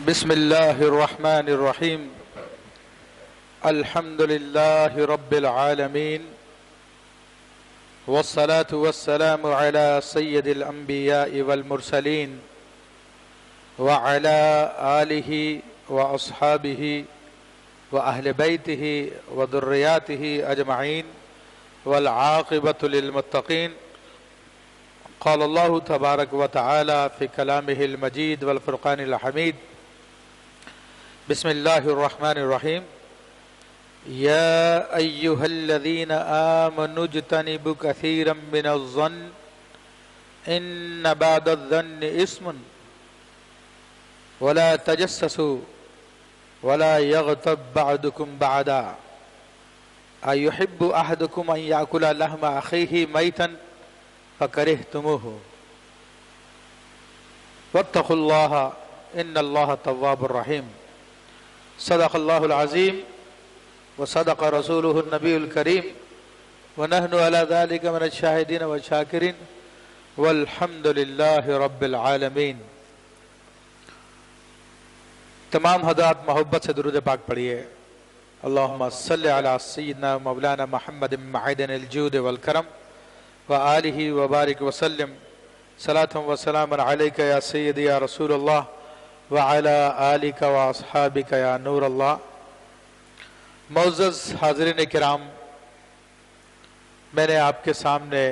بسم الله الرحمن الرحيم. الحمد لله رب العالمين، والصلاة والسلام على سيد الأنبياء والمرسلين وعلى آله وأصحابه وأهل بيته وذرياته أجمعين والعاقبة للمتقين. قال الله تبارك وتعالى في كلامه المجيد والفرقان الحميد: بسم الله الرحمن الرحيم. يا أيها الذين آمنوا اجتنبوا كثيرا من الظن إن بعض الظن إثم ولا تجسسوا ولا يغتب بعضكم بعضا أيحب أحدكم أن يأكل لحم أخيه ميتا فكرهتموه واتقوا الله إن الله تواب الرحيم. صدق الله العظيم وصدق رسوله النبي الكريم ونحن على ذلك من الشاهدين والشاكرين والحمد لله رب العالمین. تمام حضرات محبت سے درود پاک پڑھیے. اللہم صلی علی سیدنا مولانا محمد معدن الجود والکرم وآلہ وبارک وسلم. صلاۃ و سلام علیک یا سیدی یا رسول اللہ وعلی آلک واصحابک یا نور اللہ. معزز حاضرین کرام، میں نے آپ کے سامنے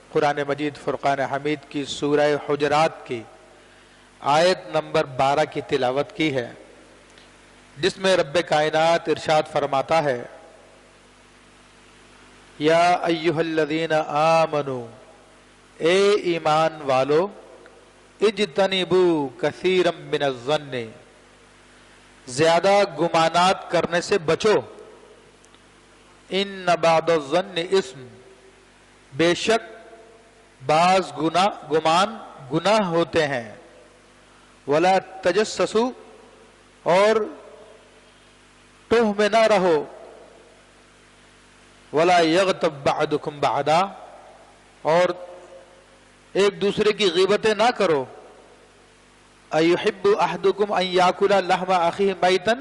قرآن مجید فرقان حمید کی سورہ حجرات کی آیت نمبر 12 کی تلاوت کی ہے، جس میں رب کائنات ارشاد فرماتا ہے: یا ایہا الذین آمنو، اے ایمان والو، اجتنبوا کثیرا من الظن، زیادہ گمانات کرنے سے بچو. ان بعض الظن اسم، بے شک بعض گمان گناہ ہوتے ہیں. ولا تجسسوا، اور ٹوہ میں نہ رہو. ولا یغتب بعضکم بعضا، اور ایک دوسرے کی غیبتیں نہ کرو. ایحب احدکم ان یاکل لحم اخیہ میتا،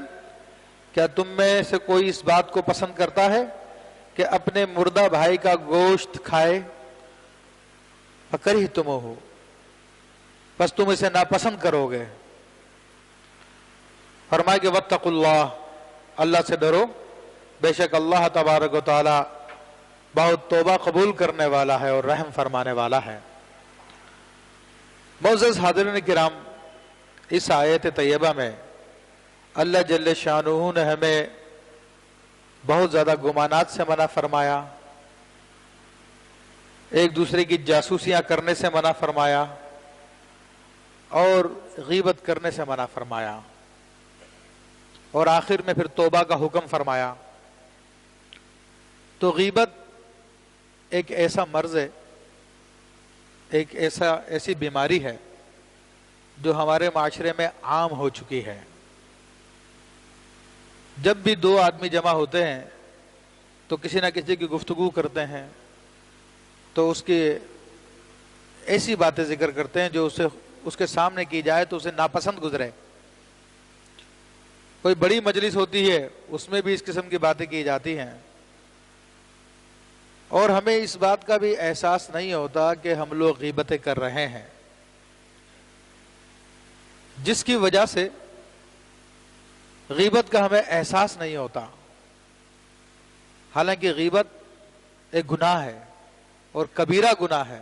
کیا تم میں سے کوئی اس بات کو پسند کرتا ہے کہ اپنے مردہ بھائی کا گوشت کھائے؟ فکرہتموہ، بس تم اسے ناپسند کرو گے. فرمائے کہ واتقوا اللہ، اللہ سے ڈرو، بے شک اللہ تبارک و تعالی بہت توبہ قبول کرنے والا ہے اور رحم فرمانے والا ہے. معزز حاضرین کرام، اس آیت طیبہ میں اللہ جل شانہ نے ہمیں بہت زیادہ گمانات سے منع فرمایا، ایک دوسرے کی جاسوسیاں کرنے سے منع فرمایا، اور غیبت کرنے سے منع فرمایا، اور آخر میں پھر توبہ کا حکم فرمایا. تو غیبت ایک ایسا مرض ہے، ایک ایسی بیماری ہے جو ہمارے معاشرے میں عام ہو چکی ہے. جب بھی دو آدمی جمع ہوتے ہیں تو کسی نہ کسی کی گفتگو کرتے ہیں، تو اس کی ایسی باتیں ذکر کرتے ہیں جو اس کے سامنے کی جائے تو اسے ناپسند گزرے. کوئی بڑی مجلس ہوتی ہے، اس میں بھی اس قسم کی باتیں کی جاتی ہیں، اور ہمیں اس بات کا بھی احساس نہیں ہوتا کہ ہم لوگ غیبتیں کر رہے ہیں، جس کی وجہ سے غیبت کا ہمیں احساس نہیں ہوتا. حالانکہ غیبت ایک گناہ ہے، اور کبیرہ گناہ ہے،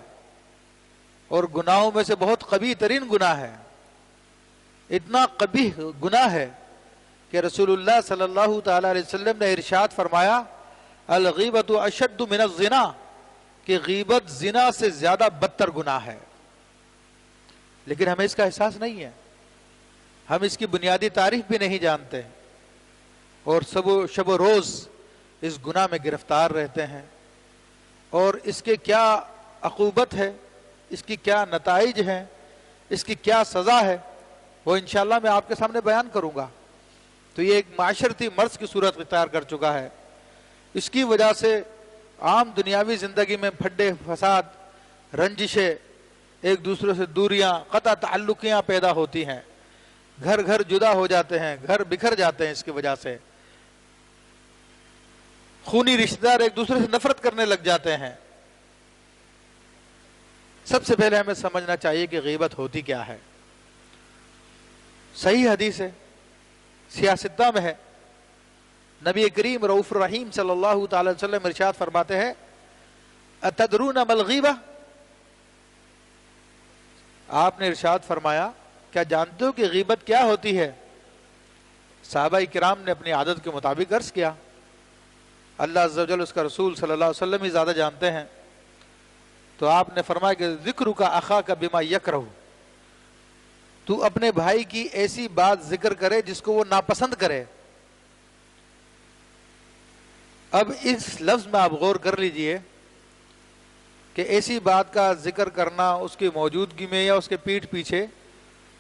اور گناہوں میں سے بہت قبیح ترین گناہ ہے. اتنا قبیح گناہ ہے کہ رسول اللہ صلی اللہ تعالی علیہ وسلم نے ارشاد فرمایا: الغیبت اشد من الزنا، کہ غیبت زنا سے زیادہ بدتر گناہ ہے. لیکن ہمیں اس کا احساس نہیں ہے، ہم اس کی بنیادی تعریف بھی نہیں جانتے، اور شب و روز اس گناہ میں گرفتار رہتے ہیں. اور اس کے کیا عقوبت ہے، اس کی کیا نتائج ہیں، اس کی کیا سزا ہے، وہ انشاءاللہ میں آپ کے سامنے بیان کروں گا. تو یہ ایک معاشرتی مرض کی صورت اختیار کر چکا ہے. اس کی وجہ سے عام دنیاوی زندگی میں پھڈے فساد، رنجشیں، ایک دوسرے سے دوریاں، قطع تعلقیاں پیدا ہوتی ہیں. گھر گھر جدا ہو جاتے ہیں، گھر بکھر جاتے ہیں اس کی وجہ سے، خونی رشتہ دار ایک دوسرے سے نفرت کرنے لگ جاتے ہیں۔ سب سے پہلے ہمیں سمجھنا چاہیے کہ غیبت ہوتی کیا ہے۔ صحیح حدیث ہے، سیاستہ میں ہے، نبی کریم رؤوف الرحیم صلی اللہ تعالی وسلم ارشاد فرماتے ہیں اتدرون ما الغیبہ، آپ نے ارشاد فرمایا کیا جانتے ہو کہ غیبت کیا ہوتی ہے؟ صحابہ کرام نے اپنی عادت کے مطابق عرض کیا، اللہ عز و جل اس کا رسول صلی اللہ علیہ وسلم ہی زیادہ جانتے ہیں۔ تو آپ نے فرمایا کہ ذکرک اخاک بما یکرہ، تو اپنے بھائی کی ایسی بات ذکر کرے جس کو وہ ناپسند کرے۔ اب اس لفظ میں آپ غور کر لیجئے کہ ایسی بات کا ذکر کرنا اس کی موجودگی میں یا اس کے پیٹھ پیچھے،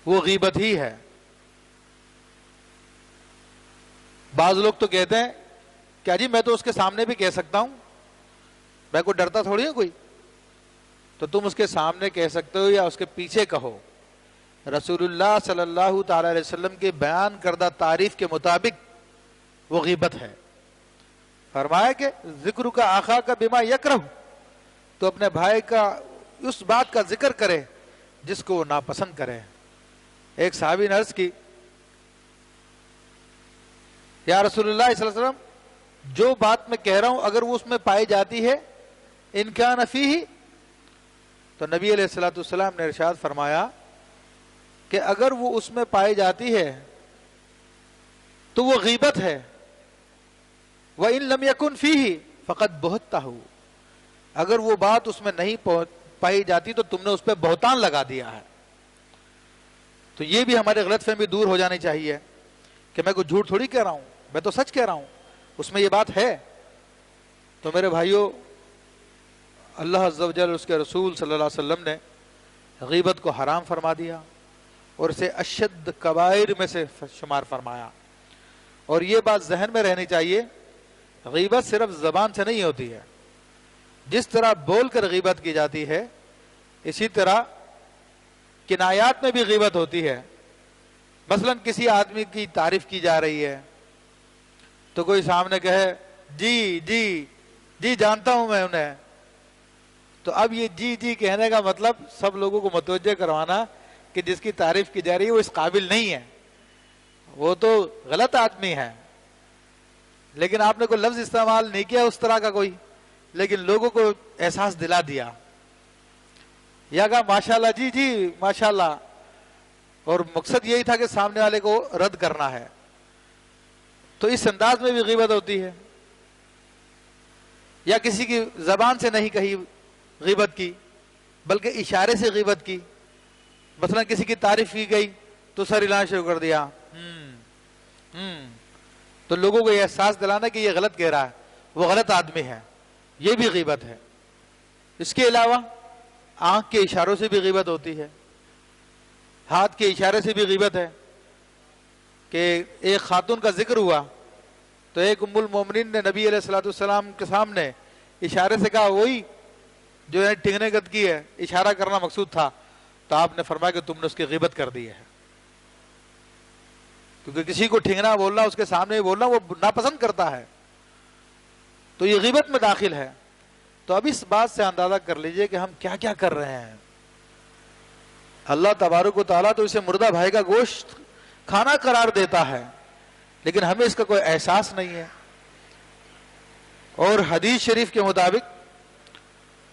وہ غیبت ہی ہے۔ بعض لوگ تو کہتے ہیں کیا جی میں تو اس کے سامنے بھی کہہ سکتا ہوں، میں کوئی ڈرتا تھوڑی ہوں کوئی، تو تم اس کے سامنے کہہ سکتے ہو یا اس کے پیچھے کہو۔ رسول اللہ صلی اللہ تعالی علیہ وسلم کے بیان کردہ تعریف کے مطابق وہ غیبت ہے۔ فرمایا کہ ذکر کا آخا کا بما یکرہ، تو اپنے بھائی کا اس بات کا ذکر کرے جس کو وہ ناپسند کرے۔ ایک صحابی نے عرض کی یا رسول اللہ صلی اللہ علیہ وسلم، جو بات میں کہہ رہا ہوں اگر وہ اس میں پائی جاتی ہے ان کان فیہ، تو نبی علیہ الصلوۃ والسلام نے ارشاد فرمایا کہ اگر وہ اس میں پائی جاتی ہے تو وہ غیبت ہے، وَإِن لَمْ يَكُنْ فِيهِ فَقَدْ بُهْتَهُ، اگر وہ بات اس میں نہیں پائی جاتی تو تم نے اس پہ بہتان لگا دیا ہے۔ تو یہ بھی ہمارے غلط فہمی دور ہو جانی چاہیے کہ میں کوئی جھوٹ تھوڑی کہہ رہا ہوں، میں تو سچ کہہ رہا ہوں، اس میں یہ بات ہے۔ تو میرے بھائیوں، اللہ عز و جل اس کے رسول صلی اللہ علیہ وسلم نے غیبت کو حرام فرما دیا اور اسے اشد کبائر میں سے شمار فرمایا۔ اور یہ بات ذہن میں رہنی چاہیے، غیبت صرف زبان سے نہیں ہوتی ہے، جس طرح بول کر غیبت کی جاتی ہے اسی طرح کنایات میں بھی غیبت ہوتی ہے۔ مثلا کسی آدمی کی تعریف کی جا رہی ہے تو کوئی سامنے کہے جی جی جی جانتا ہوں میں انہیں، تو اب یہ جی جی کہنے کا مطلب سب لوگوں کو متوجہ کروانا کہ جس کی تعریف کی جا رہی ہے وہ اس قابل نہیں ہے، وہ تو غلط آدمی ہے، لیکن آپ نے کوئی لفظ استعمال نہیں کیا اس طرح کا کوئی، لیکن لوگوں کو احساس دلا دیا، یا کہا ماشاءاللہ جی جی ماشاءاللہ، اور مقصد یہی تھا کہ سامنے والے کو رد کرنا ہے۔ تو اس انداز میں بھی غیبت ہوتی ہے۔ یا کسی کی زبان سے نہیں کہی غیبت کی بلکہ اشارے سے غیبت کی، مثلا کسی کی تعریف کی گئی تو سر ہلانا شروع کر دیا، تو لوگوں کو یہ احساس دلانا کہ یہ غلط کہہ رہا ہے، وہ غلط آدمی ہے، یہ بھی غیبت ہے۔ اس کے علاوہ آنکھ کے اشاروں سے بھی غیبت ہوتی ہے، ہاتھ کے اشارے سے بھی غیبت ہے، کہ ایک خاتون کا ذکر ہوا تو ایک ام المومنین نے نبی علیہ الصلوۃ والسلام کے سامنے اشارے سے کہا وہی جو ہے ٹھنگنے گد کی ہے، اشارہ کرنا مقصود تھا، تو آپ نے فرمایا کہ تم نے اس کی غیبت کر دی ہے، کیونکہ کسی کو ٹھنگنا بولنا، اس کے سامنے بولنا وہ ناپسند کرتا ہے، تو یہ غیبت میں داخل ہے۔ تو اب اس بات سے اندازہ کر لیجئے کہ ہم کیا کیا کر رہے ہیں۔ اللہ تبارک و تعالیٰ تو اسے مردہ بھائی کا گوشت کھانا قرار دیتا ہے، لیکن ہمیں اس کا کوئی احساس نہیں ہے۔ اور حدیث شریف کے مطابق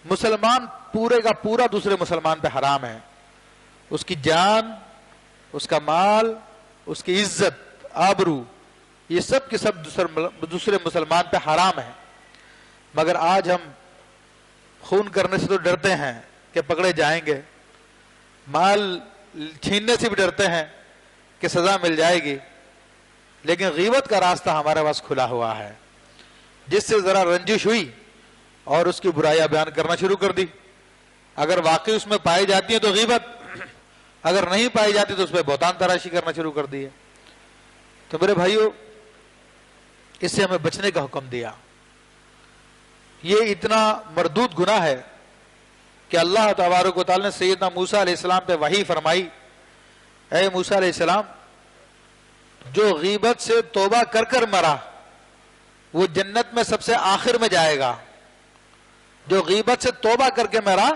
مسلمان پورے کا پورا دوسرے مسلمان پہ حرام ہے، اس کی جان، اس کا مال، اس کی عزت، آبرو، یہ سب کے سب دوسرے مسلمان پہ حرام ہے۔ مگر آج ہم خون کرنے سے تو ڈرتے ہیں کہ پکڑے جائیں گے، مال چھیننے سے بھی ڈرتے ہیں کہ سزا مل جائے گی، لیکن غیبت کا راستہ ہمارے پاس کھلا ہوا ہے۔ جس سے ذرا رنجش ہوئی اور اس کی برائیاں بیان کرنا شروع کر دی، اگر واقعی اس میں پائی جاتی ہیں تو غیبت، اگر نہیں پائی جاتی تو اس پہ بہتان تراشی کرنا شروع کر دی ہے۔ تو میرے بھائیوں، اس سے ہمیں بچنے کا حکم دیا۔ یہ اتنا مردود گناہ ہے کہ اللہ تبارک و تعالی نے سیدنا موسیٰ علیہ السلام پہ وحی فرمائی، اے موسیٰ علیہ السلام جو غیبت سے توبہ کر کر مرا وہ جنت میں سب سے آخر میں جائے گا. جو غیبت سے توبہ کر کے مرا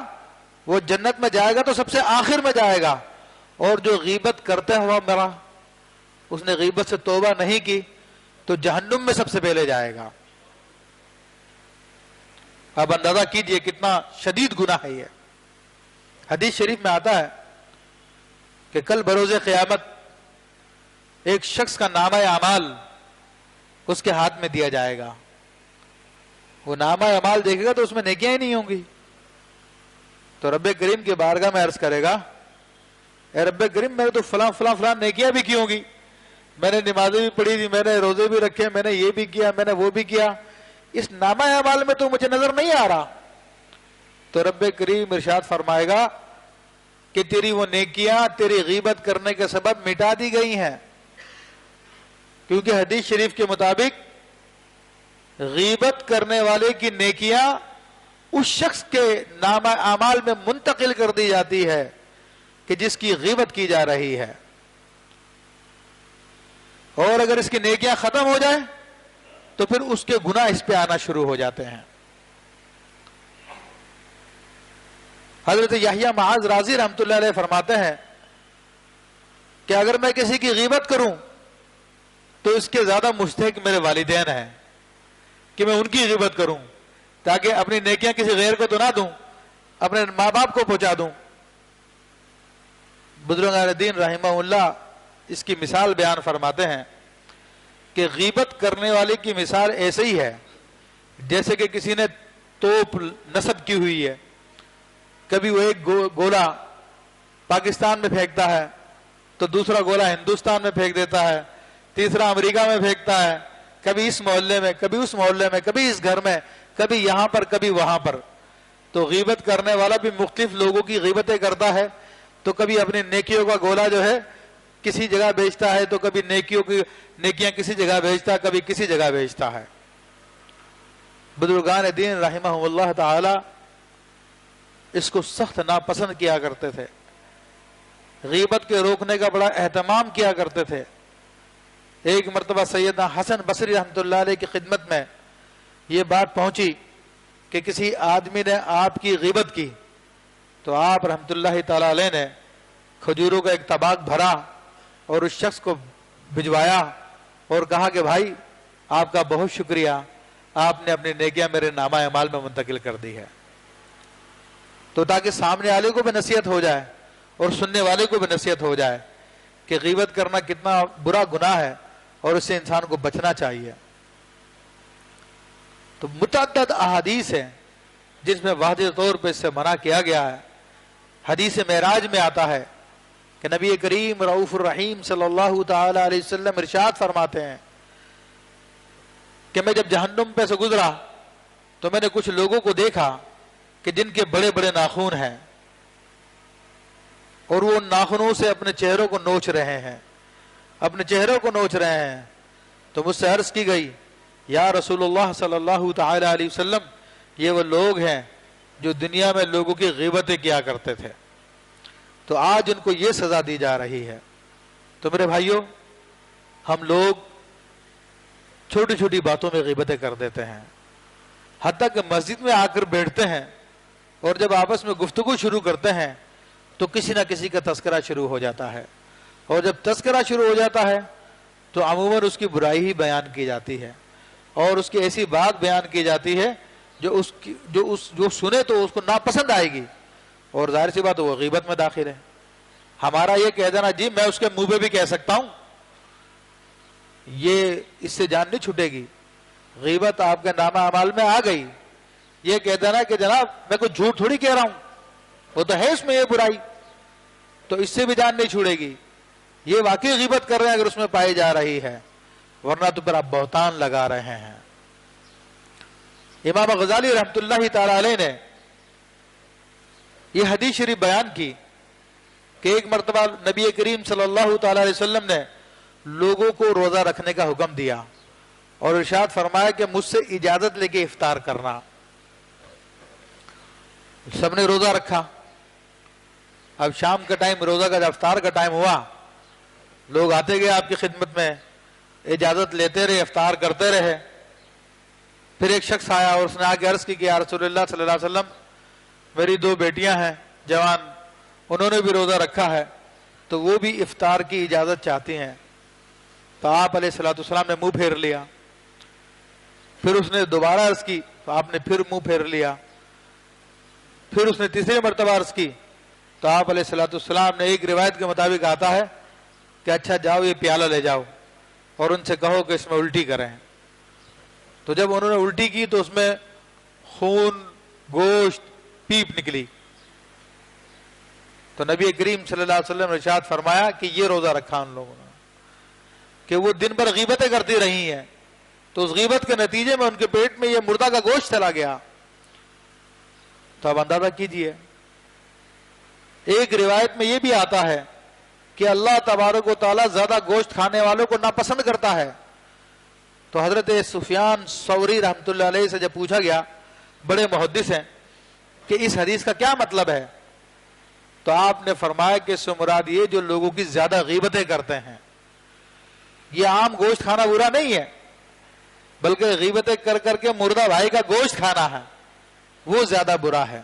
وہ جنت میں جائے گا تو سب سے آخر میں جائے گا. اور جو غیبت کرتے ہوا مرا, اس نے غیبت سے توبہ نہیں کی, تو جہنم میں سب سے پہلے جائے گا. اب اندازہ کیجئے کتنا شدید گناہ ہے یہ. حدیث شریف میں آتا ہے کہ کل بروز قیامت ایک شخص کا نامہ اعمال اس کے ہاتھ میں دیا جائے گا. وہ نامہ اعمال دیکھے گا تو اس میں نیکیاں ہی نہیں ہوں گی. تو رب کریم کی بارگاہ میں عرض کرے گا, اے رب کریم میں نے تو فلاں فلاں فلاں نیکیاں بھی کی ہوں گی, میں نے نمازیں بھی پڑھی تھی, میں نے روزے بھی رکھے, میں نے یہ بھی کیا, میں نے وہ بھی کیا, اس نامہ اعمال میں تو مجھے نظر نہیں آ رہا. تو رب کریم ارشاد فرمائے گا کہ تیری وہ نیکیاں تیری غیبت کرنے کے سبب مٹا دی گئی ہیں. کیونکہ حدیث شریف کے مطابق غیبت کرنے والے کی نیکیاں اس شخص کے نامہ اعمال میں منتقل کر دی جاتی ہے کہ جس کی غیبت کی جا رہی ہے. اور اگر اس کی نیکیاں ختم ہو جائیں تو پھر اس کے گناہ اس پہ آنا شروع ہو جاتے ہیں. حضرت یحییٰ معاذ رازی رحمۃ اللہ علیہ فرماتے ہیں کہ اگر میں کسی کی غیبت کروں تو اس کے زیادہ مستحق میرے والدین ہیں کہ میں ان کی غیبت کروں, تاکہ اپنی نیکیاں کسی غیر کو تو نہ دوں, اپنے ماں باپ کو پہنچا دوں. بزرگان دین رحمہ اللہ اس کی مثال بیان فرماتے ہیں کہ غیبت کرنے والے کی مثال ایسے ہی ہے جیسے کہ کسی نے توپ نصب کی ہوئی ہے. کبھی وہ ایک گولہ پاکستان میں پھینکتا ہے تو دوسرا گولہ ہندوستان میں پھینک دیتا ہے, تیسرا امریکہ میں پھینکتا ہے, کبھی اس محلے میں, کبھی اس محلے میں, کبھی اس گھر میں, کبھی یہاں پر, کبھی وہاں پر. تو غیبت کرنے والا بھی مختلف لوگوں کی غیبتیں کرتا ہے. تو کبھی اپنی نیکیوں کا گولہ جو ہے کسی جگہ بیچتا ہے, تو کبھی نیکیاں کسی جگہ بیچتا ہے, کبھی کسی جگہ بیچتا ہے. بزرگان دین رحمہ اللہ تعالی اس کو سخت ناپسند کیا کرتے تھے, غیبت کے روکنے کا بڑا اہتمام کیا کرتے تھے. ایک مرتبہ سیدنا حسن بصری رحمۃ اللہ علیہ کی خدمت میں یہ بات پہنچی کہ کسی آدمی نے آپ کی غیبت کی, تو آپ رحمۃ اللہ تعالی علیہ نے کھجوروں کا ایک طباق بھرا اور اس شخص کو بھجوایا اور کہا کہ بھائی آپ کا بہت شکریہ, آپ نے اپنی نیکیاں میرے نامہ اعمال میں منتقل کر دی ہے. تو تاکہ سامنے والے کو بھی نصیحت ہو جائے اور سننے والے کو بھی نصیحت ہو جائے کہ غیبت کرنا کتنا برا گناہ ہے اور اس سے انسان کو بچنا چاہیے. تو متعدد احادیث ہیں جس میں واضح طور پہ اس سے منع کیا گیا ہے. حدیث معراج میں آتا ہے کہ نبی کریم رؤوف الرحیم صلی اللہ تعالی علیہ وسلم ارشاد فرماتے ہیں کہ میں جب جہنم پہ سے گزرا تو میں نے کچھ لوگوں کو دیکھا کہ جن کے بڑے بڑے ناخن ہیں اور وہ ان ناخنوں سے اپنے چہروں کو نوچ رہے ہیں, اپنے چہروں کو نوچ رہے ہیں. تو مجھ سے عرض کی گئی, یا رسول اللہ صلی اللہ تعالی علیہ وسلم, یہ وہ لوگ ہیں جو دنیا میں لوگوں کی غیبتیں کیا کرتے تھے, تو آج ان کو یہ سزا دی جا رہی ہے. تو میرے بھائیوں, ہم لوگ چھوٹی چھوٹی باتوں میں غیبتیں کر دیتے ہیں, حتیٰ کہ مسجد میں آ کر بیٹھتے ہیں اور جب آپس میں گفتگو شروع کرتے ہیں تو کسی نہ کسی کا تذکرہ شروع ہو جاتا ہے, اور جب تذکرہ شروع ہو جاتا ہے تو عموماً اس کی برائی ہی بیان کی جاتی ہے اور اس کی ایسی بات بیان کی جاتی ہے جو سنے تو اس کو ناپسند آئے گی, اور ظاہر سی بات وہ غیبت میں داخل ہے. ہمارا یہ کہہ دینا جی میں اس کے منہ پہ بھی کہہ سکتا ہوں, یہ اس سے جان نہیں چھوٹے گی. غیبت آپ کے نامہ اعمال میں آ گئی, یہ کہہ دینا کہ جناب میں کوئی جھوٹ تھوڑی کہہ رہا ہوں, وہ تو ہے اس میں یہ برائی, تو اس سے بھی جان نہیں چھوڑے گی. یہ واقعی غیبت کر رہے ہیں اگر اس میں پائی جا رہی ہے, ورنہ تو پھر آپ بہتان لگا رہے ہیں. امام غزالی رحمۃ اللہ تعالی علیہ نے یہ حدیث شریف بیان کی کہ ایک مرتبہ نبی کریم صلی اللہ تعالی علیہ وسلم نے لوگوں کو روزہ رکھنے کا حکم دیا اور ارشاد فرمایا کہ مجھ سے اجازت لے کے افطار کرنا. سب نے روزہ رکھا. اب شام کا ٹائم, روزہ کا جب افطار کا ٹائم ہوا لوگ آتے گئے آپ کی خدمت میں، اجازت لیتے رہے، افطار کرتے رہے۔ پھر ایک شخص آیا اور اس نے آ کے عرض کی کہ یا رسول اللہ صلی اللہ علیہ وسلم، میری 2 بیٹیاں ہیں جوان، انہوں نے بھی روزہ رکھا ہے، تو وہ بھی افطار کی اجازت چاہتی ہیں۔ تو آپ علیہ الصلوۃ والسلام نے منہ پھیر لیا۔ پھر اس نے دوبارہ عرض کی تو آپ نے پھر منہ پھیر لیا۔ پھر اس نے تیسری مرتبہ عرض کی تو آپ علیہ الصلوۃ والسلام نے، ایک روایت کے مطابق آتا ہے کہ اچھا جاؤ یہ پیالہ لے جاؤ اور ان سے کہو کہ اس میں الٹی کریں۔ تو جب انہوں نے الٹی کی تو اس میں خون، گوشت، پیپ نکلی۔ تو نبی کریم صلی اللہ علیہ وسلم نے ارشاد فرمایا کہ یہ روزہ رکھا ان لوگوں نے کہ وہ دن بھر غیبتیں کرتی رہی ہیں، تو اس غیبت کے نتیجے میں ان کے پیٹ میں یہ مردہ کا گوشت چلا گیا۔ تو اب اندازہ کیجئے۔ ایک روایت میں یہ بھی آتا ہے کہ اللہ تبارک و تعالیٰ زیادہ گوشت کھانے والوں کو ناپسند کرتا ہے۔ تو حضرت سفیان ثوری رحمۃ اللہ علیہ سے جب پوچھا گیا، بڑے محدث ہیں، کہ اس حدیث کا کیا مطلب ہے، تو آپ نے فرمایا کہ اس سے مراد یہ جو لوگوں کی زیادہ غیبتیں کرتے ہیں۔ یہ عام گوشت کھانا برا نہیں ہے، بلکہ غیبتیں کر کر کے مردہ بھائی کا گوشت کھانا ہے، وہ زیادہ برا ہے۔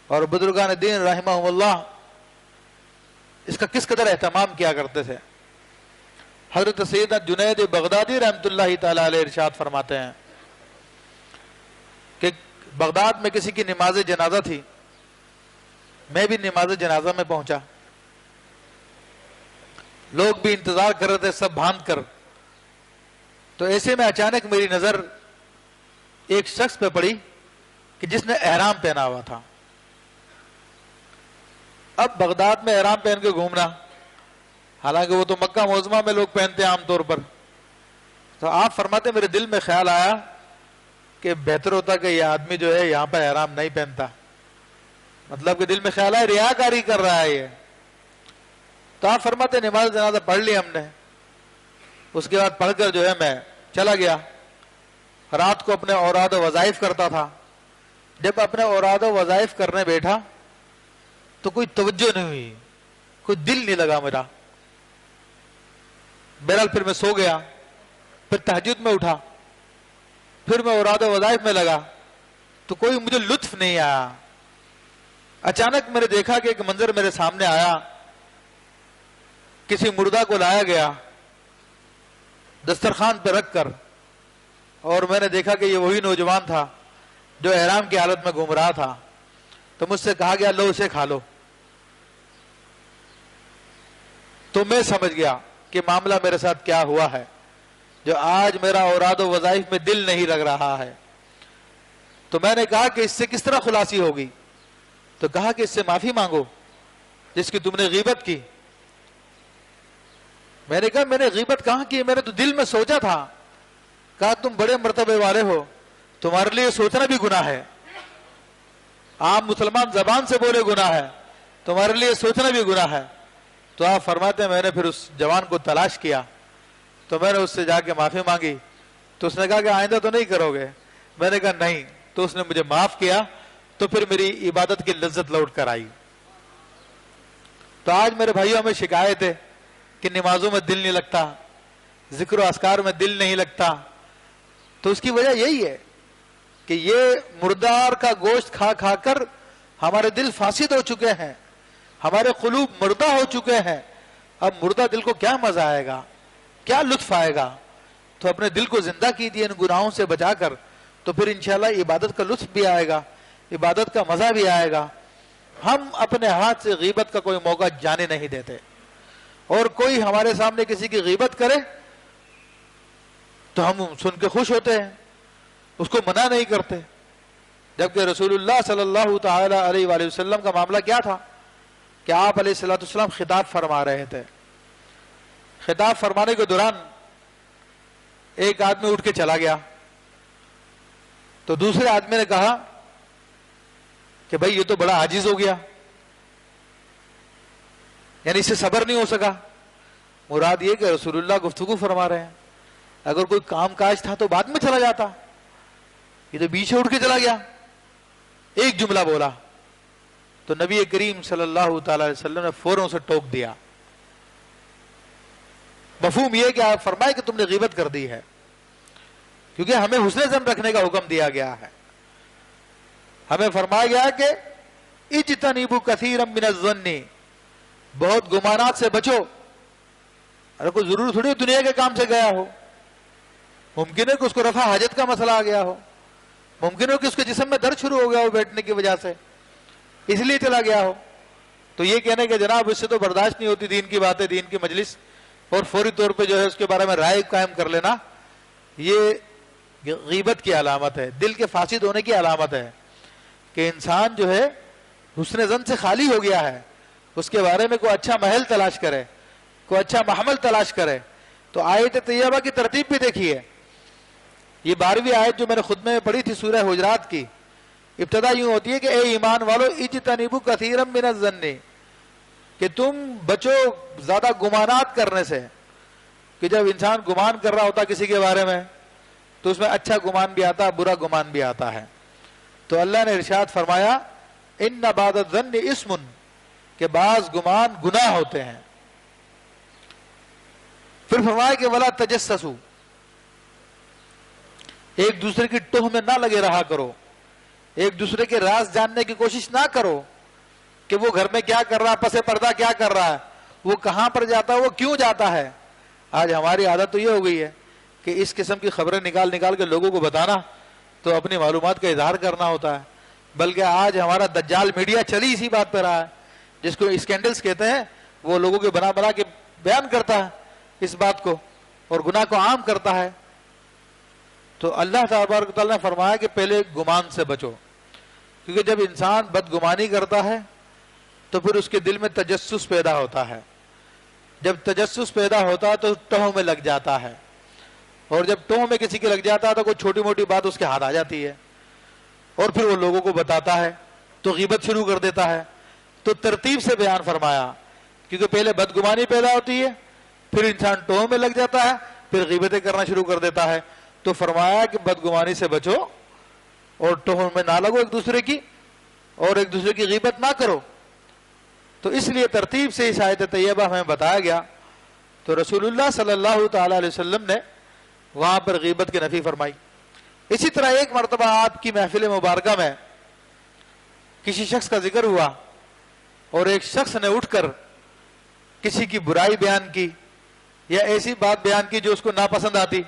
اور بزرگان دین رحمہم اللہ اس کا کس قدر اہتمام کیا کرتے تھے۔ حضرت سیدنا جنید بغدادی رحمۃ اللہ تعالی علیہ ارشاد فرماتے ہیں کہ بغداد میں کسی کی نماز جنازہ تھی، میں بھی نماز جنازہ میں پہنچا، لوگ بھی انتظار کر رہے تھے سب باندھ کر۔ تو ایسے میں اچانک میری نظر ایک شخص پہ پڑی کہ جس نے احرام پہنا ہوا تھا۔ اب بغداد میں احرام پہن کے گھومنا، حالانکہ وہ تو مکہ معظمہ میں لوگ پہنتے ہیں عام طور پر، تو آپ فرماتے میرے دل میں خیال آیا کہ بہتر ہوتا کہ یہ آدمی جو ہے یہاں پہ احرام نہیں پہنتا، مطلب کہ دل میں خیال آیا ریاکاری کر رہا ہے یہ۔ تو آپ فرماتے نماز جنازہ پڑھ لی ہم نے، اس کے بعد پڑھ کر جو ہے میں چلا گیا۔ رات کو اپنے اوراد و وظائف کرتا تھا۔ جب اپنے اوراد و وظائف کرنے بیٹھا تو کوئی توجہ نہیں ہوئی، کوئی دل نہیں لگا میرا۔ بہرحال پھر میں سو گیا، پھر تہجد میں اٹھا، پھر میں اوراد و وظائف میں لگا تو کوئی مجھے لطف نہیں آیا۔ اچانک میں نے دیکھا کہ ایک منظر میرے سامنے آیا، کسی مردہ کو لایا گیا دسترخوان پہ رکھ کر، اور میں نے دیکھا کہ یہ وہی نوجوان تھا جو احرام کی حالت میں گھوم رہا تھا۔ تو مجھ سے کہا گیا لو اسے کھا لو۔ تو میں سمجھ گیا کہ معاملہ میرے ساتھ کیا ہوا ہے، جو آج میرا اوراد و وظائف میں دل نہیں لگ رہا ہے۔ تو میں نے کہا کہ اس سے کس طرح خلاصی ہوگی؟ تو کہا کہ اس سے معافی مانگو جس کی تم نے غیبت کی۔ میں نے کہا میں نے غیبت کہاں کی، میں نے تو دل میں سوچا تھا۔ کہا تم بڑے مرتبے والے ہو، تمہارے لیے سوچنا بھی گناہ ہے۔ عام مسلمان زبان سے بولے گناہ ہے، تمہارے لیے سوچنا بھی گناہ ہے۔ تو آپ فرماتے ہیں میں نے پھر اس جوان کو تلاش کیا، تو میں نے اس سے جا کے معافی مانگی، تو اس نے کہا کہ آئندہ تو نہیں کرو گے؟ میں نے کہا نہیں، تو اس نے مجھے معاف کیا، تو پھر میری عبادت کی لذت لوٹ کر آئی۔ تو آج میرے بھائیوں میں شکایت ہے کہ نمازوں میں دل نہیں لگتا، ذکر و اذکار میں دل نہیں لگتا، تو اس کی وجہ یہی ہے کہ یہ مردار کا گوشت کھا کھا کر ہمارے دل فاسد ہو چکے ہیں، ہمارے قلوب مردہ ہو چکے ہیں۔ اب مردہ دل کو کیا مزہ آئے گا، کیا لطف آئے گا؟ تو اپنے دل کو زندہ کیجیے ان گناہوں سے بچا کر، تو پھر انشاءاللہ عبادت کا لطف بھی آئے گا، عبادت کا مزہ بھی آئے گا۔ ہم اپنے ہاتھ سے غیبت کا کوئی موقع جانے نہیں دیتے، اور کوئی ہمارے سامنے کسی کی غیبت کرے تو ہم سن کے خوش ہوتے ہیں، اس کو منع نہیں کرتے۔ جبکہ رسول اللہ صلی اللہ تعالی علیہ وآلہ وسلم کا معاملہ کیا تھا کہ آپ علیہ الصلوۃ والسلام خطاب فرما رہے تھے۔ خطاب فرمانے کے دوران ایک آدمی اٹھ کے چلا گیا، تو دوسرے آدمی نے کہا کہ بھائی یہ تو بڑا عاجز ہو گیا، یعنی اس سے صبر نہیں ہو سکا۔ مراد یہ کہ رسول اللہ گفتگو فرما رہے ہیں، اگر کوئی کام کاج تھا تو بعد میں چلا جاتا، یہ تو بیچ اٹھ کے چلا گیا، ایک جملہ بولا تو نبی کریم صلی اللہ تعالی علیہ وسلم نے فوراً اسے ٹوک دیا مفہوم یہ کہ آپ فرمائے کہ تم نے غیبت کر دی ہے، کیونکہ ہمیں حسن ظن رکھنے کا حکم دیا گیا ہے. ہمیں فرمایا گیا کہ اجتنبوا کثیرا من الظن، بہت گمانات سے بچو. ارے کوئی ضرور تھوڑی دنیا کے کام سے گیا ہو، ممکن ہے کہ اس کو رفع حاجت کا مسئلہ آ گیا ہو، ممکن ہو کہ اس کے جسم میں درد شروع ہو گیا ہو بیٹھنے کی وجہ سے، اس لیے چلا گیا ہو. تو یہ کہنے کہ جناب اس سے تو برداشت نہیں ہوتی دین کی باتیں، دین کی مجلس، اور فوری طور پہ جو ہے اس کے بارے میں رائے قائم کر لینا، یہ غیبت کی علامت ہے، دل کے فاسد ہونے کی علامت ہے کہ انسان جو ہے حسن ظن سے خالی ہو گیا ہے. اس کے بارے میں کوئی اچھا محل تلاش کرے، کوئی اچھا محمل تلاش کرے. تو آیت طیبہ کی ترتیب بھی دیکھیے. یہ 12ویں آیت جو میں نے خطبے میں پڑھی تھی سورہ حجرات کی، ابتدا یوں ہوتی ہے کہ اے ایمان والو اجتنبوا کثیرا من الظن، کہ تم بچو زیادہ گمانات کرنے سے. کہ جب انسان گمان کر رہا ہوتا کسی کے بارے میں تو اس میں اچھا گمان بھی آتا ہے، برا گمان بھی آتا ہے. تو اللہ نے ارشاد فرمایا ان بعض الظن اسم، کہ بعض گمان گناہ ہوتے ہیں. پھر فرمایا کہ ولا تجسسوا، ایک دوسرے کی ٹوہ میں نہ لگے رہا کرو، ایک دوسرے کے راز جاننے کی کوشش نہ کرو کہ وہ گھر میں کیا کر رہا ہے، پسے پردہ کیا کر رہا ہے، وہ کہاں پر جاتا ہے، وہ کیوں جاتا ہے. آج ہماری عادت تو یہ ہو گئی ہے کہ اس قسم کی خبریں نکال نکال کے لوگوں کو بتانا تو اپنی معلومات کا اظہار کرنا ہوتا ہے. بلکہ آج ہمارا دجال میڈیا چلی اسی بات پہ رہا ہے، جس کو اسکینڈلز کہتے ہیں. وہ لوگوں کے بنا بنا کے بیان کرتا ہے اس بات کو اور گناہ کو عام کرتا ہے. تو اللہ تبارک و تعالیٰ نے فرمایا کہ پہلے گمان سے بچو، کیونکہ جب انسان بدگمانی کرتا ہے تو پھر اس کے دل میں تجسس پیدا ہوتا ہے. جب تجسس پیدا ہوتا ہے تو ٹوہ میں لگ جاتا ہے، اور جب ٹوہ میں کسی کے لگ جاتا ہے تو کوئی چھوٹی موٹی بات اس کے ہاتھ آ جاتی ہے اور پھر وہ لوگوں کو بتاتا ہے تو غیبت شروع کر دیتا ہے. تو ترتیب سے بیان فرمایا، کیونکہ پہلے بدگمانی پیدا ہوتی ہے، پھر انسان ٹوہ میں لگ جاتا ہے، پھر غیبتیں کرنا شروع کر دیتا ہے. تو فرمایا کہ بدگمانی سے بچو اور ٹوہ میں نہ لگو ایک دوسرے کی، اور ایک دوسرے کی غیبت نہ کرو. تو اس لیے ترتیب سے اس آیت طیبہ ہمیں بتایا گیا. تو رسول اللہ صلی اللہ تعالی علیہ وسلم نے وہاں پر غیبت کی نفی فرمائی. اسی طرح ایک مرتبہ آپ کی محفل مبارکہ میں کسی شخص کا ذکر ہوا اور ایک شخص نے اٹھ کر کسی کی برائی بیان کی یا ایسی بات بیان کی جو اس کو ناپسند آتی.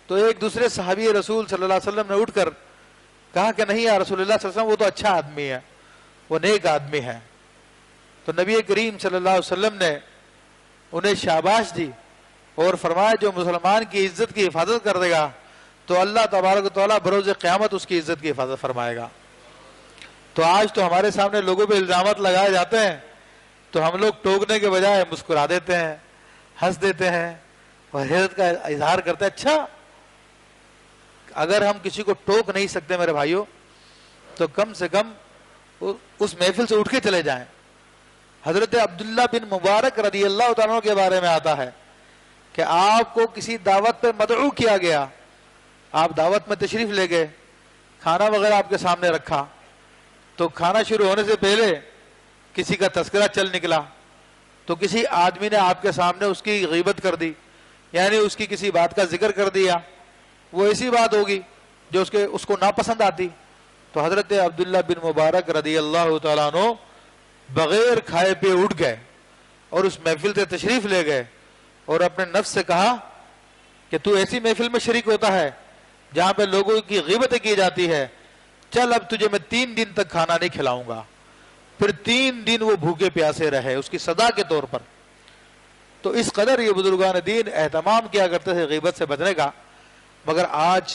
تو ایک دوسرے صحابی رسول صلی اللہ علیہ وسلم نے اٹھ کر کہا کہ نہیں یا رسول اللہ صلی اللہ علیہ وسلم، وہ تو اچھا آدمی ہے، وہ نیک آدمی ہے. تو نبی کریم صلی اللہ علیہ وسلم نے انہیں شاباش دی اور فرمایا جو مسلمان کی عزت کی حفاظت کر دے گا تو اللہ تبارک و تعالیٰ بروز قیامت اس کی عزت کی حفاظت فرمائے گا. تو آج تو ہمارے سامنے لوگوں پہ الزامات لگائے جاتے ہیں تو ہم لوگ ٹوکنے کے بجائے مسکرا دیتے ہیں، ہنس دیتے ہیں اور حیرت کا اظہار کرتے ہیں. اچھا، اگر ہم کسی کو ٹوک نہیں سکتے میرے بھائیوں تو کم سے کم اس محفل سے اٹھ کے چلے جائیں. حضرت عبداللہ بن مبارک رضی اللہ تعالیٰ کے بارے میں آتا ہے کہ آپ کو کسی دعوت پہ مدعو کیا گیا، آپ دعوت میں تشریف لے گئے، کھانا وغیرہ آپ کے سامنے رکھا. تو کھانا شروع ہونے سے پہلے کسی کا تذکرہ چل نکلا تو کسی آدمی نے آپ کے سامنے اس کی غیبت کر دی، یعنی اس کی کسی بات کا ذکر کر دیا. وہ ایسی بات ہوگی جو اس کو ناپسند آتی. تو حضرت عبداللہ بن مبارک رضی اللہ تعالیٰ عنہ بغیر کھائے پہ اٹھ گئے اور اس محفل سے تشریف لے گئے اور اپنے نفس سے کہا کہ تو ایسی محفل میں شریک ہوتا ہے جہاں پہ لوگوں کی غیبتیں کی جاتی ہے، چل اب تجھے میں 3 دن تک کھانا نہیں کھلاؤں گا. پھر 3 دن وہ بھوکے پیاسے رہے اس کی سزا کے طور پر. تو اس قدر یہ بزرگان دین اہتمام کیا کرتے تھے غیبت سے بچنے کا. مگر آج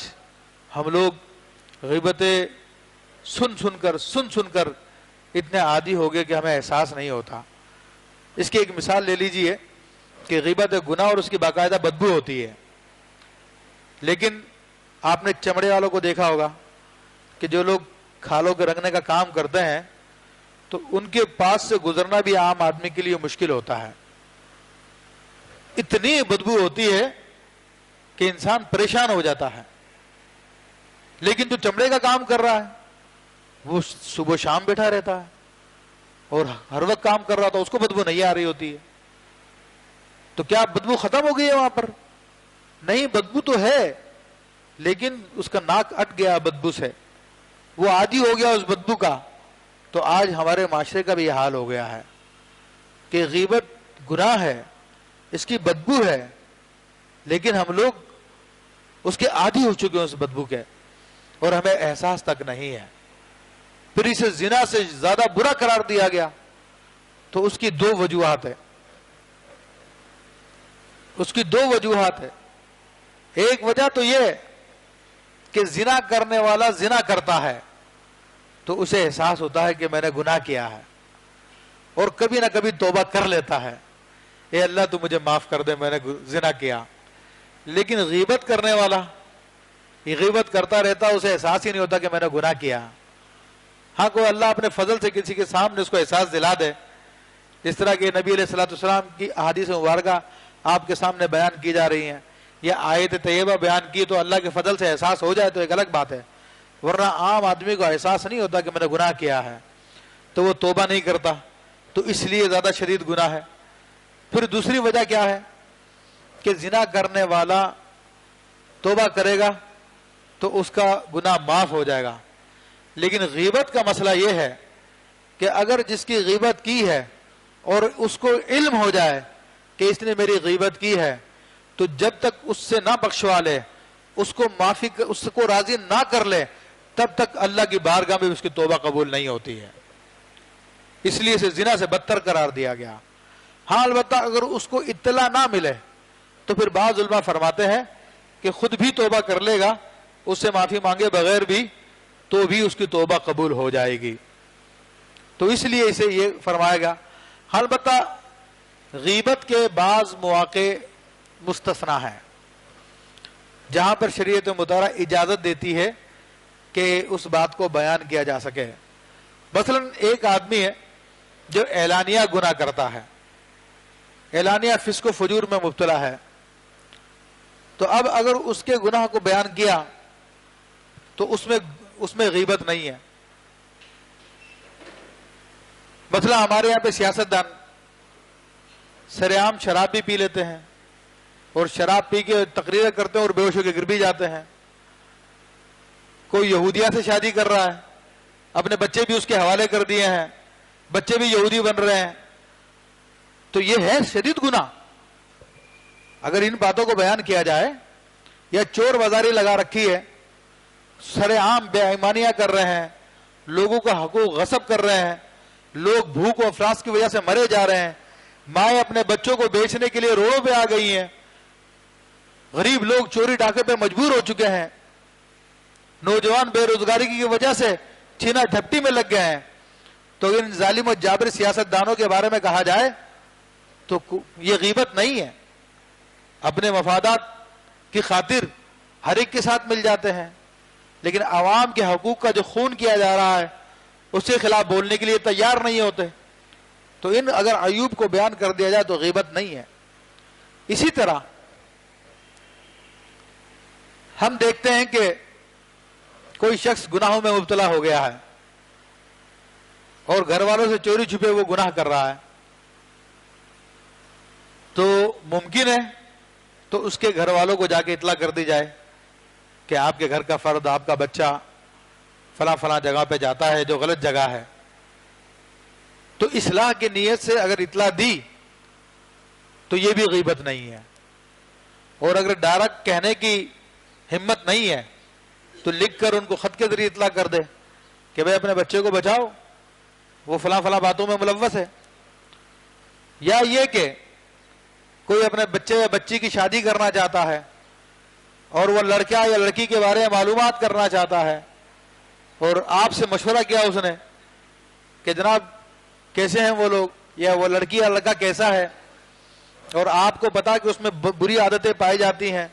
ہم لوگ غیبتیں سن سن کر اتنے عادی ہو گئے کہ ہمیں احساس نہیں ہوتا. اس کی ایک مثال لے لیجئے کہ غیبت گناہ اور اس کی باقاعدہ بدبو ہوتی ہے. لیکن آپ نے چمڑے والوں کو دیکھا ہوگا کہ جو لوگ کھالوں کے رنگنے کا کام کرتے ہیں تو ان کے پاس سے گزرنا بھی عام آدمی کے لیے مشکل ہوتا ہے. اتنی بدبو ہوتی ہے کہ انسان پریشان ہو جاتا ہے. لیکن جو چمڑے کا کام کر رہا ہے وہ صبح شام بیٹھا رہتا ہے اور ہر وقت کام کر رہا تھا، اس کو بدبو نہیں آ رہی ہوتی ہے. تو کیا بدبو ختم ہو گئی ہے وہاں پر؟ نہیں، بدبو تو ہے، لیکن اس کا ناک اٹ گیا بدبو سے، وہ عادی ہو گیا اس بدبو کا۔ تو آج ہمارے معاشرے کا بھی یہ حال ہو گیا ہے کہ غیبت گناہ ہے، اس کی بدبو ہے، لیکن ہم لوگ اس کے عادی ہو چکے ہیں اس بدبو کے، اور ہمیں احساس تک نہیں ہے۔ پھر اسے زنا سے زیادہ برا قرار دیا گیا۔ تو اس کی دو وجوہات ہے، اس کی دو وجوہات ہے۔ ایک وجہ تو یہ کہ زنا کرنے والا زنا کرتا ہے تو اسے احساس ہوتا ہے کہ میں نے گناہ کیا ہے، اور کبھی نہ کبھی توبہ کر لیتا ہے، اے اللہ تو مجھے معاف کر دے، میں نے زنا کیا۔ لیکن غیبت کرنے والا یہ غیبت کرتا رہتا، اسے احساس ہی نہیں ہوتا کہ میں نے گناہ کیا۔ ہاں، کوئی اللہ اپنے فضل سے کسی کے سامنے اس کو احساس دلا دے، جس طرح کہ نبی علیہ الصلوۃ والسلام کی احادیث مبارکہ آپ کے سامنے بیان کی جا رہی ہیں، یا آیت طیبہ بیان کی، تو اللہ کے فضل سے احساس ہو جائے تو ایک الگ بات ہے، ورنہ عام آدمی کو احساس نہیں ہوتا کہ میں نے گناہ کیا ہے، تو وہ توبہ نہیں کرتا، تو اس لیے زیادہ شدید گناہ ہے۔ پھر دوسری وجہ کیا ہے کہ زنا کرنے والا توبہ کرے گا تو اس کا گناہ معاف ہو جائے گا، لیکن غیبت کا مسئلہ یہ ہے کہ اگر جس کی غیبت کی ہے اور اس کو علم ہو جائے کہ اس نے میری غیبت کی ہے، تو جب تک اس سے نہ بخشوا لے، اس کو معافی، اس کو راضی نہ کر لے، تب تک اللہ کی بارگاہ میں اس کی توبہ قبول نہیں ہوتی ہے۔ اس لیے اسے زنا سے بدتر قرار دیا گیا۔ ہاں، البتہ اگر اس کو اطلاع نہ ملے تو پھر بعض علماء فرماتے ہیں کہ خود بھی توبہ کر لے گا، اس سے معافی مانگے بغیر بھی، تو بھی اس کی توبہ قبول ہو جائے گی۔ تو اس لیے اسے یہ فرمایا گا۔ البتہ غیبت کے بعض مواقع مستثنا ہیں جہاں پر شریعت مطہرہ اجازت دیتی ہے کہ اس بات کو بیان کیا جا سکے۔ مثلا ایک آدمی ہے جو اعلانیہ گناہ کرتا ہے، اعلانیہ فسق و فجور میں مبتلا ہے، تو اب اگر اس کے گناہ کو بیان کیا تو اس میں غیبت نہیں ہے۔ مثلا ہمارے یہاں پہ سیاستدان سر عام شراب بھی پی لیتے ہیں، اور شراب پی کے تقریر کرتے ہیں اور بے ہوش ہو کے گر بھی جاتے ہیں۔ کوئی یہودیہ سے شادی کر رہا ہے، اپنے بچے بھی اس کے حوالے کر دیے ہیں، بچے بھی یہودی بن رہے ہیں، تو یہ ہے شدید گناہ۔ اگر ان باتوں کو بیان کیا جائے، یا چور بازاری لگا رکھی ہے، سر عام بے ایمانیاں کر رہے ہیں، لوگوں کا حقوق غصب کر رہے ہیں، لوگ بھوک و افلاس کی وجہ سے مرے جا رہے ہیں، مائیں اپنے بچوں کو بیچنے کے لیے روڈوں پہ آ گئی ہیں، غریب لوگ چوری ڈاکے پہ مجبور ہو چکے ہیں، نوجوان بے روزگاری کی وجہ سے چھینا جھپٹی میں لگ گئے ہیں، تو ان ظالم و جابر سیاستدانوں کے بارے میں کہا جائے تو یہ غیبت نہیں ہے۔ اپنے مفادات کی خاطر ہر ایک کے ساتھ مل جاتے ہیں، لیکن عوام کے حقوق کا جو خون کیا جا رہا ہے اس کے خلاف بولنے کے لیے تیار نہیں ہوتے، تو ان اگر عیوب کو بیان کر دیا جائے تو غیبت نہیں ہے۔ اسی طرح ہم دیکھتے ہیں کہ کوئی شخص گناہوں میں مبتلا ہو گیا ہے اور گھر والوں سے چوری چھپے وہ گناہ کر رہا ہے، تو ممکن ہے تو اس کے گھر والوں کو جا کے اطلاع کر دی جائے کہ آپ کے گھر کا فرد، آپ کا بچہ فلاں فلاں جگہ پہ جاتا ہے جو غلط جگہ ہے، تو اصلاح کی نیت سے اگر اطلاع دی تو یہ بھی غیبت نہیں ہے۔ اور اگر ڈائریکٹ کہنے کی ہمت نہیں ہے تو لکھ کر ان کو خط کے ذریعے اطلاع کر دے کہ بھائی اپنے بچے کو بچاؤ، وہ فلاں فلاں باتوں میں ملوث ہے۔ یا یہ کہ کوئی اپنے بچے یا بچی کی شادی کرنا چاہتا ہے اور وہ لڑکا یا لڑکی کے بارے میں معلومات کرنا چاہتا ہے، اور آپ سے مشورہ کیا اس نے کہ جناب کیسے ہیں وہ لوگ، یا وہ لڑکی یا لڑکا کیسا ہے، اور آپ کو پتا کہ اس میں بری عادتیں پائی جاتی ہیں،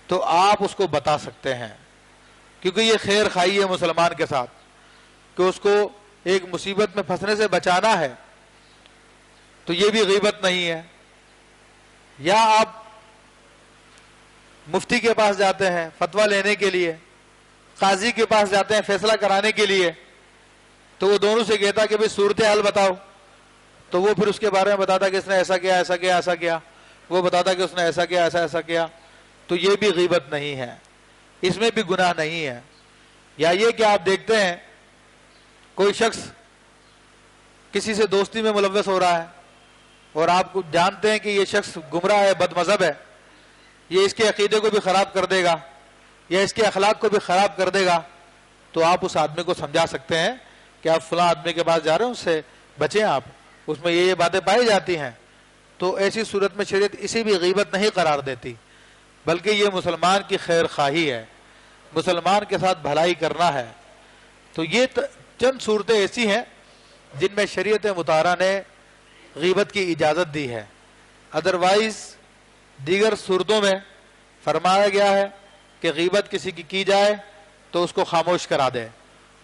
تو آپ اس کو بتا سکتے ہیں، کیونکہ یہ خیر خواہی ہے مسلمان کے ساتھ کہ اس کو ایک مصیبت میں پھنسنے سے بچانا ہے، تو یہ بھی غیبت نہیں ہے۔ یا آپ مفتی کے پاس جاتے ہیں فتویٰ لینے کے لیے، قاضی کے پاس جاتے ہیں فیصلہ کرانے کے لیے، تو وہ دونوں سے کہتا کہ بھئی صورتحال بتاؤ، تو وہ پھر اس کے بارے میں بتاتا کہ اس نے ایسا کیا ایسا کیا ایسا کیا، وہ بتاتا کہ اس نے ایسا کیا ایسا ایسا کیا، تو یہ بھی غیبت نہیں ہے، اس میں بھی گناہ نہیں ہے۔ یا یہ کہ آپ دیکھتے ہیں کوئی شخص کسی سے دوستی میں ملوث ہو رہا ہے اور آپ کو جانتے ہیں کہ یہ شخص گمراہ ہے، بد مذہب ہے، یہ اس کے عقیدے کو بھی خراب کر دے گا یا اس کے اخلاق کو بھی خراب کر دے گا، تو آپ اس آدمی کو سمجھا سکتے ہیں کہ آپ فلاں آدمی کے پاس جا رہے ہیں، اس سے بچیں، آپ اس میں یہ باتیں پائی جاتی ہیں۔ تو ایسی صورت میں شریعت اسے بھی غیبت نہیں قرار دیتی، بلکہ یہ مسلمان کی خیر خواہی ہے، مسلمان کے ساتھ بھلائی کرنا ہے۔ تو یہ چند صورتیں ایسی ہیں جن میں شریعت مطہرہ نے غیبت کی اجازت دی ہے، ادروائز دیگر صورتوں میں فرمایا گیا ہے کہ غیبت کسی کی جائے تو اس کو خاموش کرا دے،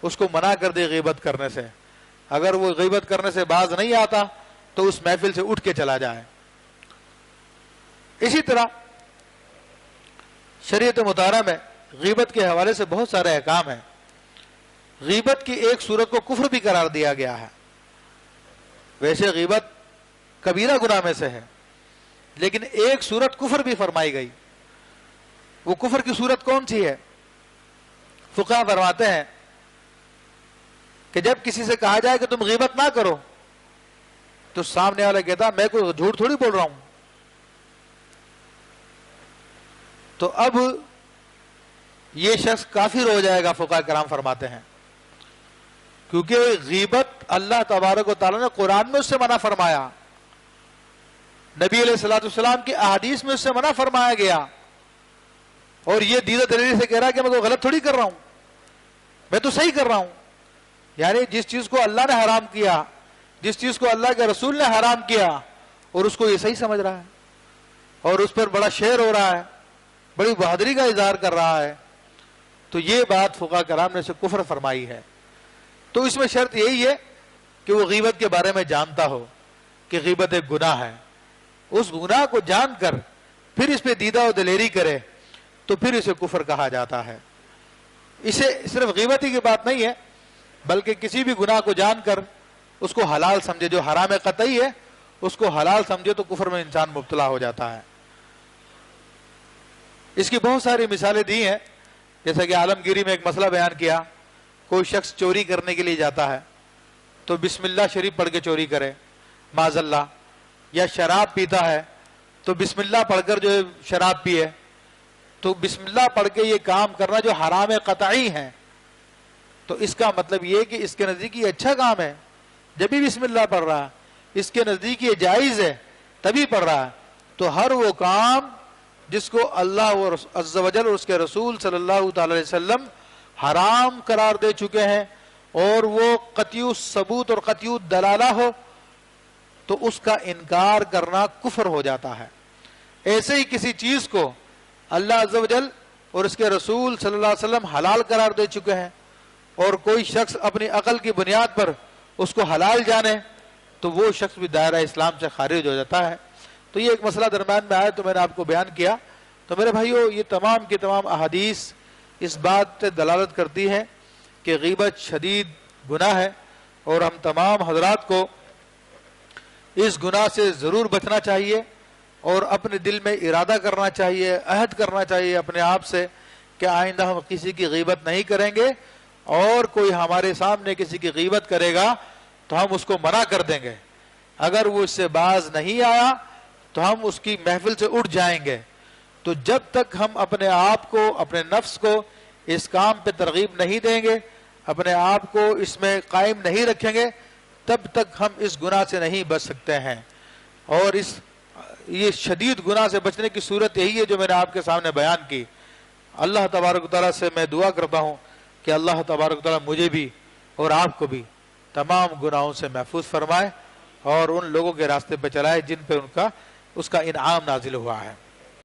اس کو منع کر دے غیبت کرنے سے، اگر وہ غیبت کرنے سے باز نہیں آتا تو اس محفل سے اٹھ کے چلا جائے۔ اسی طرح شریعت مطہرہ میں غیبت کے حوالے سے بہت سارے احکام ہیں۔ غیبت کی ایک صورت کو کفر بھی قرار دیا گیا ہے۔ ویسے غیبت کبیرہ گناہ میں سے ہے، لیکن ایک صورت کفر بھی فرمائی گئی۔ وہ کفر کی صورت کون سی ہے؟ فقہا فرماتے ہیں کہ جب کسی سے کہا جائے کہ تم غیبت نہ کرو تو سامنے والا کہتا میں کوئی جھوٹ تھوڑی بول رہا ہوں، تو اب یہ شخص کافر ہو جائے گا، فقہا کرام فرماتے ہیں، کیونکہ غیبت اللہ تبارک و تعالیٰ نے قرآن میں اس سے منع فرمایا، نبی علیہ الصلوۃ والسلام کی احادیث میں اس سے منع فرمایا گیا، اور یہ دیدہ دلیل سے کہہ رہا ہے کہ میں کوئی غلط تھوڑی کر رہا ہوں، میں تو صحیح کر رہا ہوں۔ یعنی جس چیز کو اللہ نے حرام کیا، جس چیز کو اللہ کے رسول نے حرام کیا، اور اس کو یہ صحیح سمجھ رہا ہے اور اس پر بڑا شعر ہو رہا ہے، بڑی بہادری کا اظہار کر رہا ہے، تو یہ بات فقہا کرام نے اسے کفر فرمائی ہے۔ تو اس میں شرط یہی ہے کہ وہ غیبت کے بارے میں جانتا ہو کہ غیبت ایک گناہ ہے، اس گناہ کو جان کر پھر اس پہ دیدہ و دلیری کرے تو پھر اسے کفر کہا جاتا ہے۔ اسے صرف غیبت ہی کی بات نہیں ہے، بلکہ کسی بھی گناہ کو جان کر اس کو حلال سمجھے، جو حرام قطعی ہے اس کو حلال سمجھے تو کفر میں انسان مبتلا ہو جاتا ہے۔ اس کی بہت ساری مثالیں دی ہیں، جیسا کہ عالمگیری میں ایک مسئلہ بیان کیا، کوئی شخص چوری کرنے کے لیے جاتا ہے تو بسم اللہ شریف پڑھ کے چوری کرے معاذ اللہ، یا شراب پیتا ہے تو بسم اللہ پڑھ کر جو شراب پیے، تو بسم اللہ پڑھ کے یہ کام کرنا جو حرام قطعی ہے، تو اس کا مطلب یہ کہ اس کے نزدیک یہ اچھا کام ہے، جب بھی بسم اللہ پڑھ رہا ہے اس کے نزدیک یہ جائز ہے تبھی پڑھ رہا ہے۔ تو ہر وہ کام جس کو اللہ عز و جل اور اس کے رسول صلی اللہ تعالی علیہ وسلم حرام قرار دے چکے ہیں اور وہ قطعی ثبوت اور قطعی دلالہ ہو، تو اس کا انکار کرنا کفر ہو جاتا ہے۔ ایسے ہی کسی چیز کو اللہ عز و جل اور اس کے رسول صلی اللہ علیہ وسلم حلال قرار دے چکے ہیں اور کوئی شخص اپنی عقل کی بنیاد پر اس کو حلال جانے تو وہ شخص بھی دائرہ اسلام سے خارج ہو جاتا ہے۔ تو یہ ایک مسئلہ درمیان میں آیا تو میں نے آپ کو بیان کیا۔ تو میرے بھائیو، یہ تمام کی تمام احادیث اس بات سے دلالت کرتی ہے کہ غیبت شدید گناہ ہے، اور ہم تمام حضرات کو اس گناہ سے ضرور بچنا چاہیے اور اپنے دل میں ارادہ کرنا چاہیے، عہد کرنا چاہیے اپنے آپ سے کہ آئندہ ہم کسی کی غیبت نہیں کریں گے، اور کوئی ہمارے سامنے کسی کی غیبت کرے گا تو ہم اس کو منع کر دیں گے، اگر وہ اس سے باز نہیں آیا تو ہم اس کی محفل سے اٹھ جائیں گے۔ تو جب تک ہم اپنے آپ کو، اپنے نفس کو اس کام پہ ترغیب نہیں دیں گے، اپنے آپ کو اس میں قائم نہیں رکھیں گے، تب تک ہم اس گناہ سے نہیں بچ سکتے ہیں۔ اور یہ شدید گناہ سے بچنے کی صورت یہی ہے جو میں نے آپ کے سامنے بیان کی۔ اللہ تبارک و تعالیٰ سے میں دعا کرتا ہوں کہ اللہ تبارک و تعالیٰ مجھے بھی اور آپ کو بھی تمام گناہوں سے محفوظ فرمائے اور ان لوگوں کے راستے پہ چلائے جن پہ اس کا انعام نازل ہوا ہے۔